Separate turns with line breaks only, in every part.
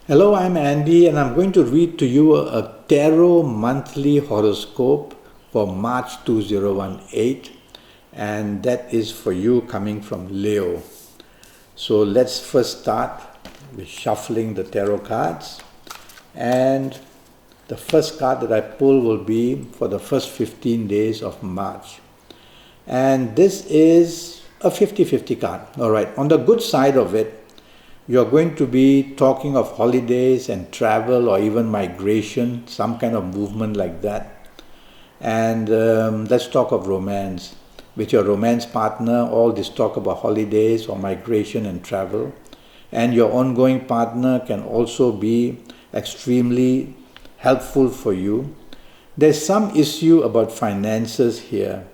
Hello, I'm Andy, and I'm going to read to you a tarot monthly horoscope for March 2018, and that is for you coming from Leo. So let's first start with shuffling the tarot cards, and the first card that I pull will be for the first 15 days of March. And this is a 50-50 card. All right, on the good side of it, you're going to be talking of holidays and travel or even migration, some kind of movement like that. And let's talk of romance. With your romance partner, all this talk about holidays or migration and travel. And your ongoing partner can also be extremely helpful for you. There's some issue about finances here.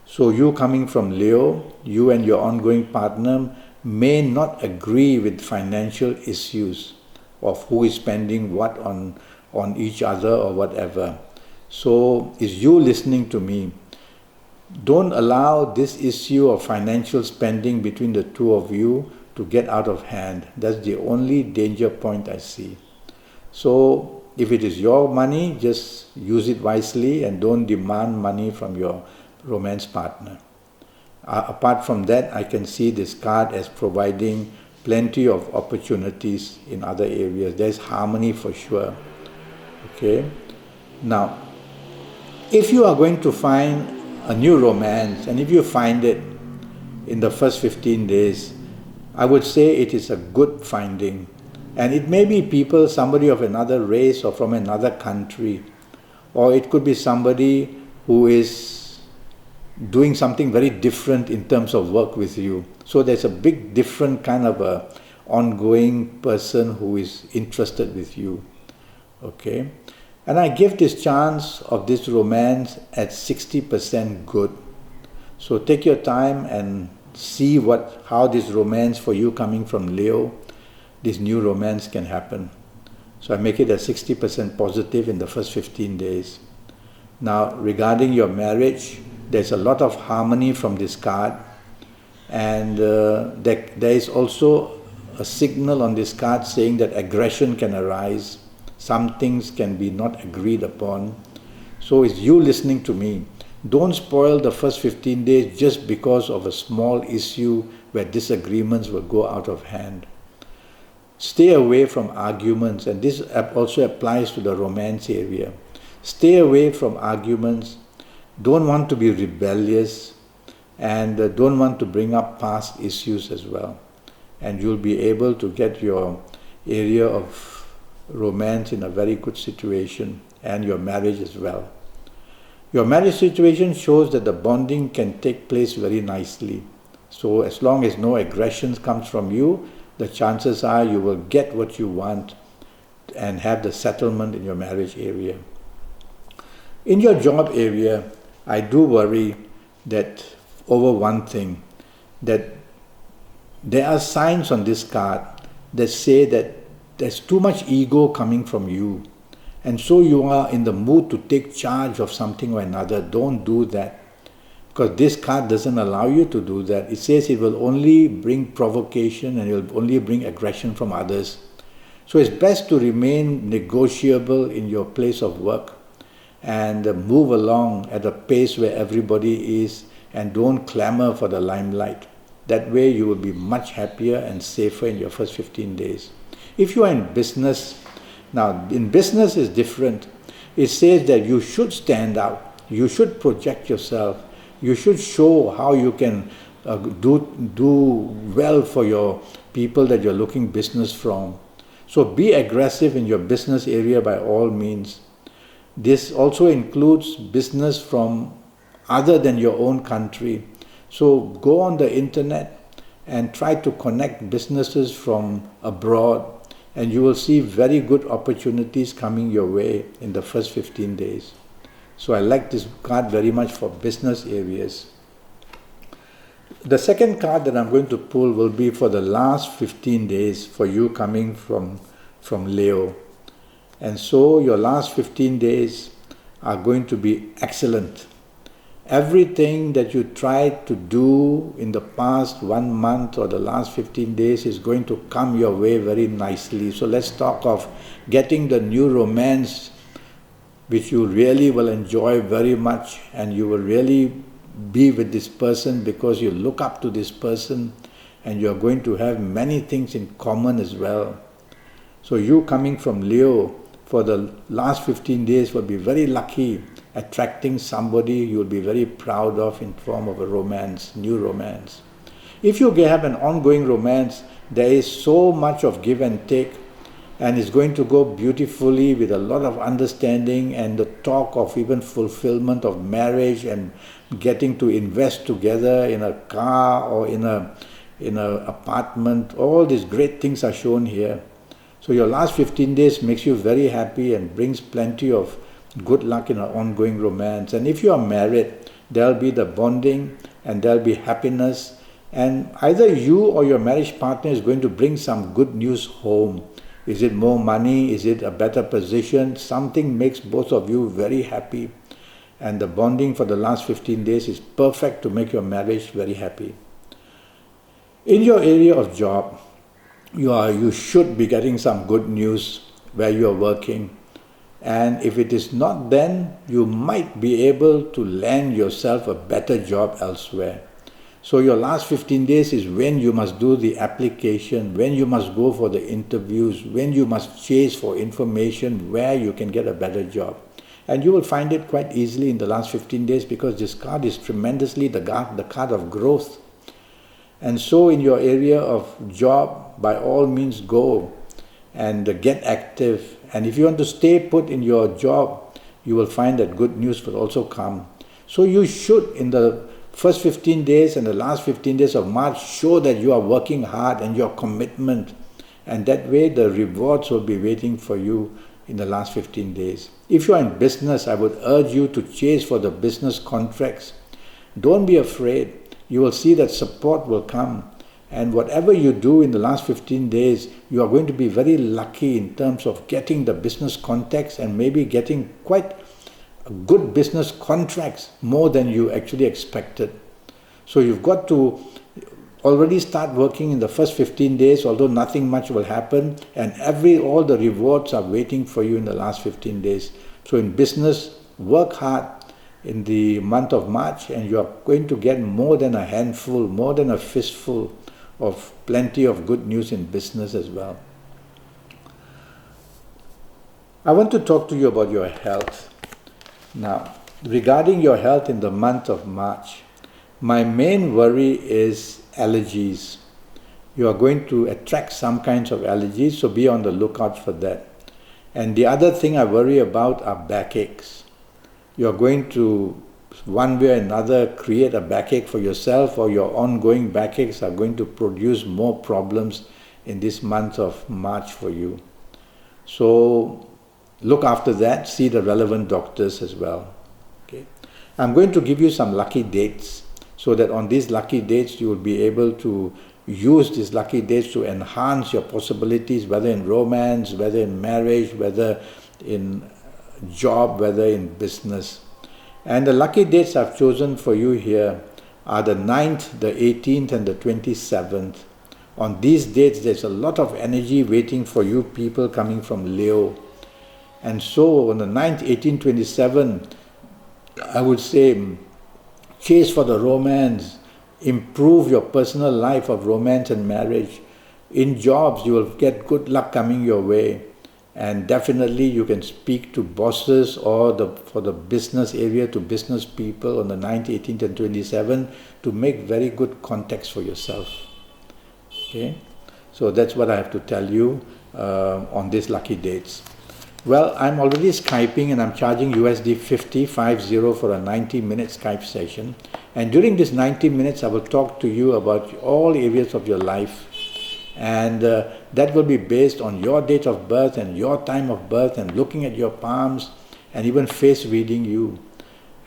So you coming from Leo, you and your ongoing partner may not agree with financial issues of who is spending what on each other or whatever. So is you listening to me? Don't allow this issue of financial spending between the two of you to get out of hand. That's the only danger point I see. So if it is your money, just use it wisely and don't demand money from your romance partner. Apart from that, I can see this card as providing plenty of opportunities in other areas. There's harmony for sure. Okay. Now, if you are going to find a new romance, and if you find it in the first 15 days, I would say it is a good finding. And it may be people, somebody of another race or from another country, or it could be somebody who is doing something very different in terms of work with you. So there's a big different kind of a ongoing person who is interested with you. Okay. And I give this chance of this romance at 60% good. So take your time and see how this romance for you coming from Leo, this new romance can happen. So I make it a 60% positive in the first 15 days. Now regarding your marriage, there's a lot of harmony from this card, and there is also a signal on this card saying that aggression can arise. Some things can be not agreed upon. So it's you listening to me. Don't spoil the first 15 days just because of a small issue where disagreements will go out of hand. Stay away from arguments, and this also applies to the romance area. Stay away from arguments. Don't want to be rebellious, and don't want to bring up past issues as well. And you'll be able to get your area of romance in a very good situation, and your marriage as well. Your marriage situation shows that the bonding can take place very nicely. So as long as no aggression comes from you, the chances are you will get what you want and have the settlement in your marriage area. In your job area, I do worry that over one thing, that there are signs on this card that say that there's too much ego coming from you, and so you are in the mood to take charge of something or another. Don't do that, because this card doesn't allow you to do that. It says it will only bring provocation and it will only bring aggression from others. So it's best to remain negotiable in your place of work and move along at a pace where everybody is, and don't clamor for the limelight. That way you will be much happier and safer in your first 15 days. If you are in business, now in business is different. It says that you should stand out, you should project yourself, you should show how you can do well for your people that you're looking business from. So be aggressive in your business area by all means. This also includes business from other than your own country. So go on the internet and try to connect businesses from abroad, and you will see very good opportunities coming your way in the first 15 days. So I like this card very much for business areas. The second card that I'm going to pull will be for the last 15 days for you coming from Leo. And so your last 15 days are going to be excellent. Everything that you tried to do in the past 1 month or the last 15 days is going to come your way very nicely. So let's talk of getting the new romance which you really will enjoy very much, and you will really be with this person because you look up to this person and you are going to have many things in common as well. So you coming from Leo for the last 15 days will be very lucky, attracting somebody you will be very proud of in form of a romance, new romance. If you have an ongoing romance, there is so much of give and take, and it's going to go beautifully with a lot of understanding and the talk of even fulfillment of marriage and getting to invest together in a car or in an apartment. All these great things are shown here. So your last 15 days makes you very happy and brings plenty of good luck in an ongoing romance. And if you are married, there'll be the bonding and there'll be happiness, and either you or your marriage partner is going to bring some good news home. Is it more money? Is it a better position? Something makes both of you very happy, and the bonding for the last 15 days is perfect to make your marriage very happy. In your area of job, you should be getting some good news where you are working, and if it is not, then you might be able to land yourself a better job elsewhere. So your last 15 days is when you must do the application, when you must go for the interviews, when you must chase for information where you can get a better job. And you will find it quite easily in the last 15 days because this card is tremendously the card of growth. And so in your area of job, by all means go and get active. And if you want to stay put in your job, you will find that good news will also come. So you should, in the first 15 days and the last 15 days of March, show that you are working hard and your commitment, and that way the rewards will be waiting for you in the last 15 days. If you are in business, I would urge you to chase for the business contracts. Don't be afraid. You will see that support will come, and whatever you do in the last 15 days, you are going to be very lucky in terms of getting the business contacts and maybe getting quite good business contracts, more than you actually expected. So you've got to already start working in the first 15 days, although nothing much will happen, and all the rewards are waiting for you in the last 15 days. So in business, work hard in the month of March, and you are going to get more than a handful, more than a fistful of plenty of good news in business as well. I want to talk to you about your health. Now, regarding your health in the month of March, my main worry is allergies. You are going to attract some kinds of allergies, so be on the lookout for that. And the other thing I worry about are backaches. You are going to, one way or another, create a backache for yourself, or your ongoing backaches are going to produce more problems in this month of March for you. So look after that, see the relevant doctors as well. Okay. I'm going to give you some lucky dates, so that on these lucky dates you will be able to use these lucky dates to enhance your possibilities, whether in romance, whether in marriage, whether in job, whether in business. And the lucky dates I've chosen for you here are the 9th, the 18th and the 27th. On these dates there's a lot of energy waiting for you people coming from Leo. And so on the 9th, 18th, 27th, I would say chase for the romance, improve your personal life of romance and marriage. In jobs, you will get good luck coming your way. And definitely you can speak to bosses or for the business area to business people on the 9th, 18th and 27th to make very good contacts for yourself. Okay, so that's what I have to tell you on these lucky dates. Well, I'm already Skyping and I'm charging USD 50 for a 90-minute Skype session. And during this 90 minutes, I will talk to you about all areas of your life. And that will be based on your date of birth and your time of birth, and looking at your palms and even face reading you.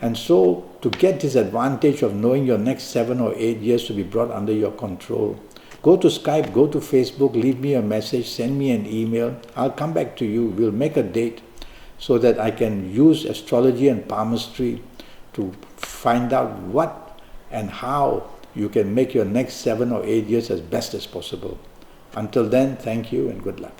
And so to get this advantage of knowing your next 7 or 8 years to be brought under your control, go to Skype, go to Facebook, leave me a message, send me an email. I'll come back to you. We'll make a date so that I can use astrology and palmistry to find out what and how you can make your next 7 or 8 years as best as possible. Until then, thank you and good luck.